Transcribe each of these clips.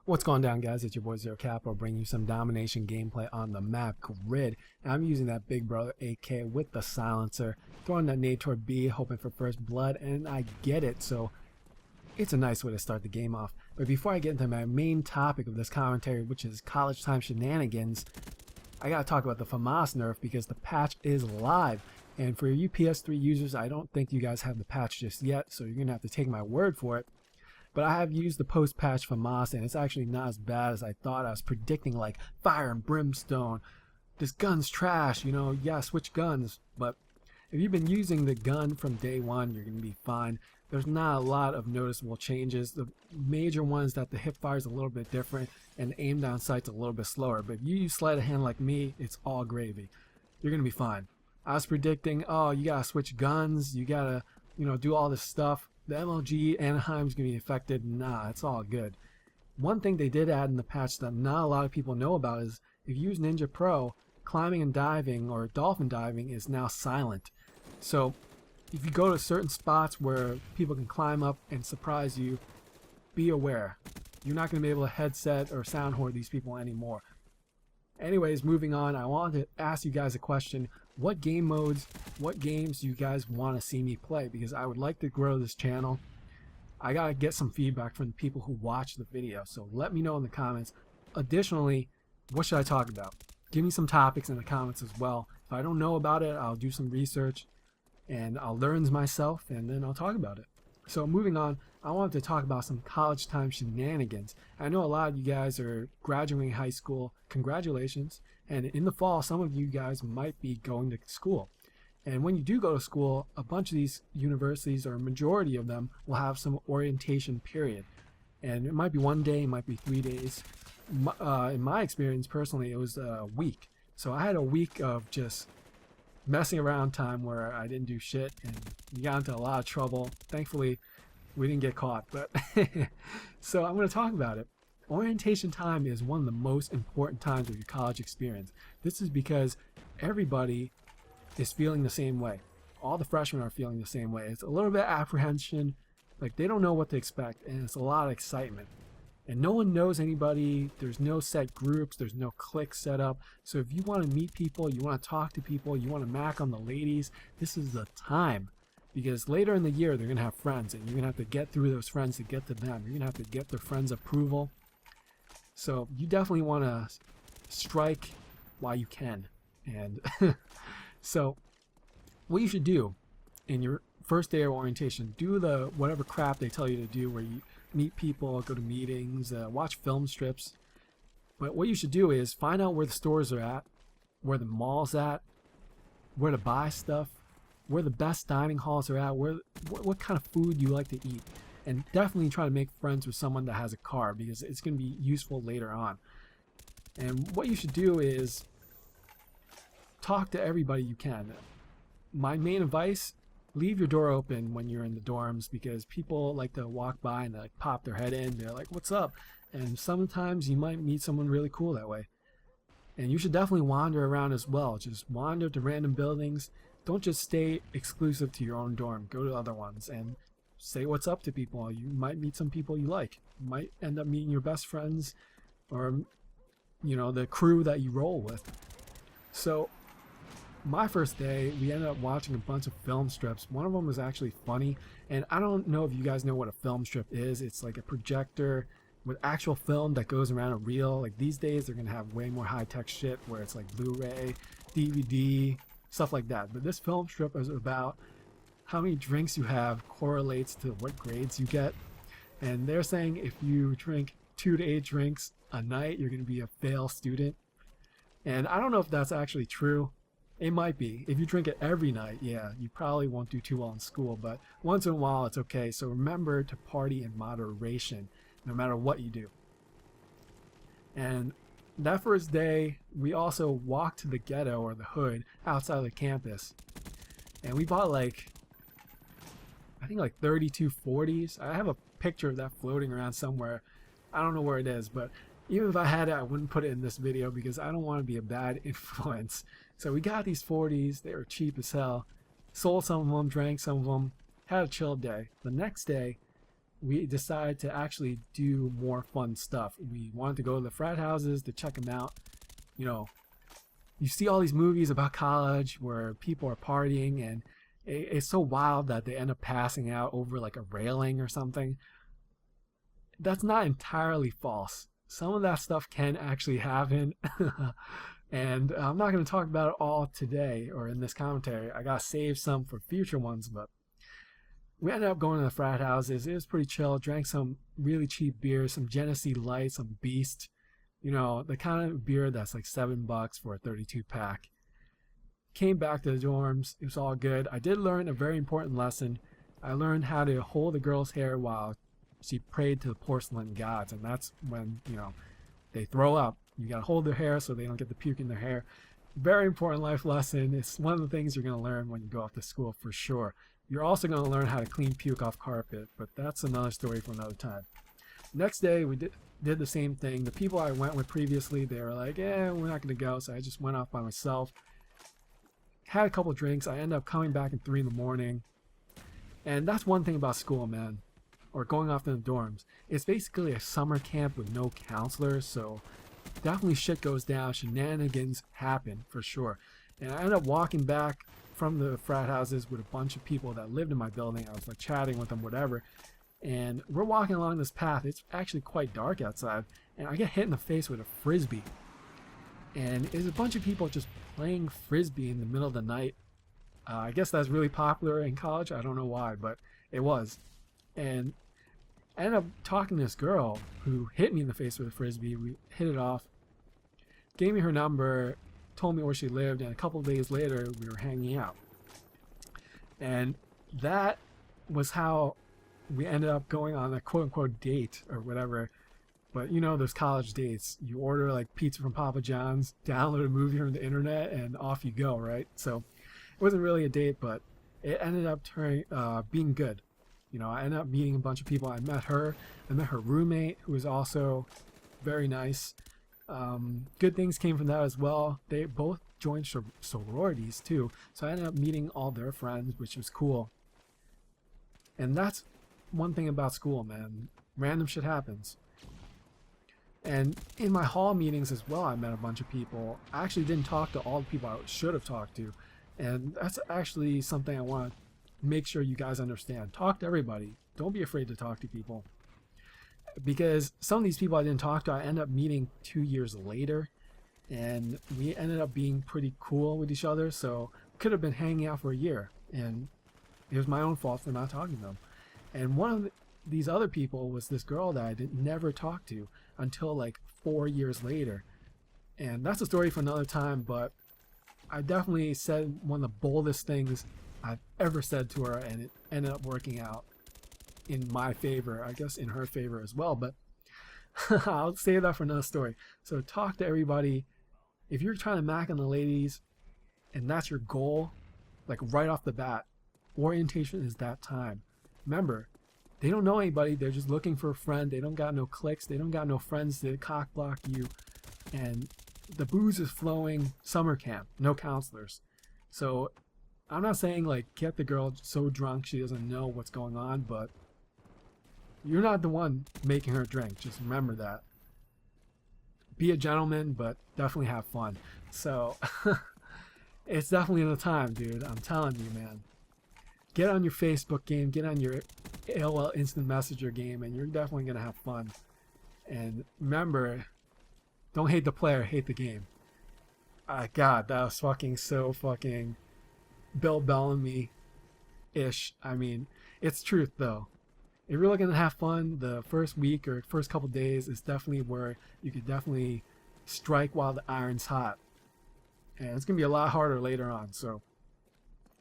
What's going down, guys? It's your boy Zero Capital bringing you some domination gameplay on the map Grid. And I'm using that Big Brother AK with the silencer, throwing that nade toward B, hoping for first blood, and I get it, so it's a nice way to start the game off. But before I get into my main topic of this commentary, which is college time shenanigans, I gotta talk about the FAMAS nerf because the patch is live. And for you PS3 users, I don't think you guys have the patch just yet, so you're gonna have to take my word for it. But I have used the post-patch FAMAS, and it's actually not as bad as I thought. I was predicting like fire and brimstone. This gun's trash, you know, yeah, switch guns. But if you've been using the gun from day one, you're going to be fine. There's not a lot of noticeable changes. The major one is that the hip fire is a little bit different, and the aim down sight's a little bit slower. But if you use sleight of hand like me, it's all gravy. You're going to be fine. I was predicting, oh, you got to switch guns, you got to, do all this stuff. The MLG Anaheim's going to be affected. Nah, it's all good. One thing they did add in the patch that not a lot of people know about is if you use Ninja Pro, climbing and diving or dolphin diving is now silent. So if you go to certain spots where people can climb up and surprise you, be aware. You're not going to be able to headset or sound hoard these people anymore. Anyways, moving on, I wanted to ask you guys a question. What game modes, what games do you guys want to see me play? Because I would like to grow this channel. I gotta get some feedback from the people who watch the video, so let me know in the comments. Additionally, what should I talk about? Give me some topics in the comments as well. If I don't know about it, I'll do some research and I'll learn myself and then I'll talk about it. So moving on, I wanted to talk about some college time shenanigans. I know a lot of you guys are graduating high school. Congratulations. And in the fall, some of you guys might be going to school. And when you do go to school, a bunch of these universities, or a majority of them, will have some orientation period. And it might be one day, it might be 3 days. In my experience, personally, it was a week. So I had a week of just messing around time where I didn't do shit and we got into a lot of trouble. Thankfully, we didn't get caught. But so I'm going to talk about it. Orientation time is one of the most important times of your college experience. This is because everybody is feeling the same way. All the freshmen are feeling the same way. It's a little bit of apprehension, like they don't know what to expect, and it's a lot of excitement. And no one knows anybody, there's no set groups, there's no cliques set up. So if you want to meet people, you want to talk to people, you want to mac on the ladies, this is the time. Because later in the year, they're going to have friends, and you're going to have to get through those friends to get to them. You're going to have to get their friends' approval. So you definitely want to strike while you can. And so what you should do in your first day of orientation, do the whatever crap they tell you to do where you meet people, go to meetings, watch film strips. But what you should do is find out where the stores are at, where the mall's at, where to buy stuff, where the best dining halls are at, what kind of food you like to eat. And definitely try to make friends with someone that has a car because it's going to be useful later on. And what you should do is talk to everybody you can. My main advice, leave your door open when you're in the dorms because people like to walk by and like pop their head in. They're like, what's up? And sometimes you might meet someone really cool that way. And you should definitely wander around as well. Just wander to random buildings. Don't just stay exclusive to your own dorm. Go to other ones and say what's up to people. You might meet some people you like. You might end up meeting your best friends or, the crew that you roll with. So my first day, we ended up watching a bunch of film strips. One of them was actually funny. And I don't know if you guys know what a film strip is. It's like a projector with actual film that goes around a reel. Like these days, they're going to have way more high-tech shit where it's like Blu-ray, DVD, stuff like that. But this film strip is about how many drinks you have correlates to what grades you get. And they're saying if you drink 2 to 8 drinks a night, you're going to be a fail student. And I don't know if that's actually true. It might be. If you drink it every night, yeah, you probably won't do too well in school. But once in a while, it's okay. So remember to party in moderation, no matter what you do. And that first day, we also walked to the ghetto or the hood outside of the campus. And we bought I think 32 40s. I have a picture of that floating around somewhere. I don't know where it is, but even if I had it, I wouldn't put it in this video because I don't want to be a bad influence. So we got these 40s. They were cheap as hell. Sold some of them, drank some of them, had a chill day. The next day, we decided to actually do more fun stuff. We wanted to go to the frat houses to check them out. You know, you see all these movies about college where people are partying, and it's so wild that they end up passing out over like a railing or something. That's not entirely false. Some of that stuff can actually happen. And I'm not going to talk about it all today or in this commentary. I got to save some for future ones, but we ended up going to the frat houses. It was pretty chill. Drank some really cheap beers, some Genesee Light, some Beast. You know, the kind of beer that's like $7 for a 32 pack. Came back to the dorms. It was all good. I did learn a very important lesson. I learned how to hold a girl's hair while she prayed to the porcelain gods, and that's when, you know, they throw up. You gotta hold their hair so they don't get the puke in their hair. Very important life lesson. It's one of the things you're gonna learn when you go off to school for sure. You're also gonna learn how to clean puke off carpet, but that's another story for another time. Next day we did the same thing. The people I went with previously, they were like, we're not gonna go, so I just went off by myself. Had a couple drinks. I ended up coming back at 3 in the morning. And that's one thing about school, man, or going off to the dorms. It's basically a summer camp with no counselors, so definitely shit goes down. Shenanigans happen for sure. And I ended up walking back from the frat houses with a bunch of people that lived in my building. I was like chatting with them, whatever. And we're walking along this path. It's actually quite dark outside. And I get hit in the face with a frisbee. And there's a bunch of people just playing frisbee in the middle of the night. I guess that's really popular in college. I don't know why, but it was. And I ended up talking to this girl who hit me in the face with a frisbee. We hit it off. Gave me her number, told me where she lived, and a couple of days later we were hanging out. And that was how we ended up going on a quote-unquote date or whatever. But you know those college dates. You order like pizza from Papa John's, download a movie from the internet, and off you go, right? So it wasn't really a date, but it ended up being good. You know, I ended up meeting a bunch of people. I met her roommate, who was also very nice. Good things came from that as well. They both joined sororities too, so I ended up meeting all their friends, which was cool. And that's one thing about school, man. Random shit happens. And in my hall meetings as well, I met a bunch of people. I actually didn't talk to all the people I should have talked to, and that's actually something I want to make sure you guys understand. Talk to everybody. Don't be afraid to talk to people, because some of these people I didn't talk to, I ended up meeting 2 years later, and we ended up being pretty cool with each other. So could have been hanging out for a year, and it was my own fault for not talking to them. And one of these other people was this girl that I never talked to until like 4 years later, and that's a story for another time. But I definitely said one of the boldest things I've ever said to her, and it ended up working out in my favor, I guess in her favor as well, but I'll save that for another story. So talk to everybody. If you're trying to mac on the ladies and that's your goal, like right off the bat, orientation is that time. Remember, they don't know anybody. They're just looking for a friend. They don't got no cliques. They don't got no friends to cock block you. And the booze is flowing. Summer camp, no counselors. So I'm not saying like get the girl so drunk she doesn't know what's going on, but you're not the one making her drink. Just remember that. Be a gentleman, but definitely have fun. So it's definitely the time, dude. I'm telling you, man. Get on your Facebook game, get on your AOL Instant Messenger game, and you're definitely going to have fun. And remember, don't hate the player, hate the game. God, that was so fucking Bill Bellamy-ish. I mean, it's truth, though. If you're looking to have fun, the first week or first couple days is definitely where you could definitely strike while the iron's hot. And it's going to be a lot harder later on. So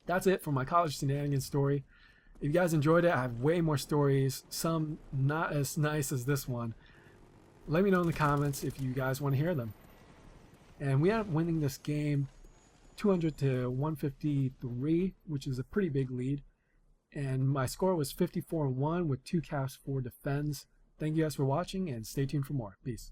that's it for my college shenanigans story. If you guys enjoyed it, I have way more stories, some not as nice as this one. Let me know in the comments if you guys want to hear them. And we ended up winning this game 200 to 153, which is a pretty big lead. And my score was 54-1 with 2 caps, 4 defends. Thank you guys for watching, and stay tuned for more. Peace.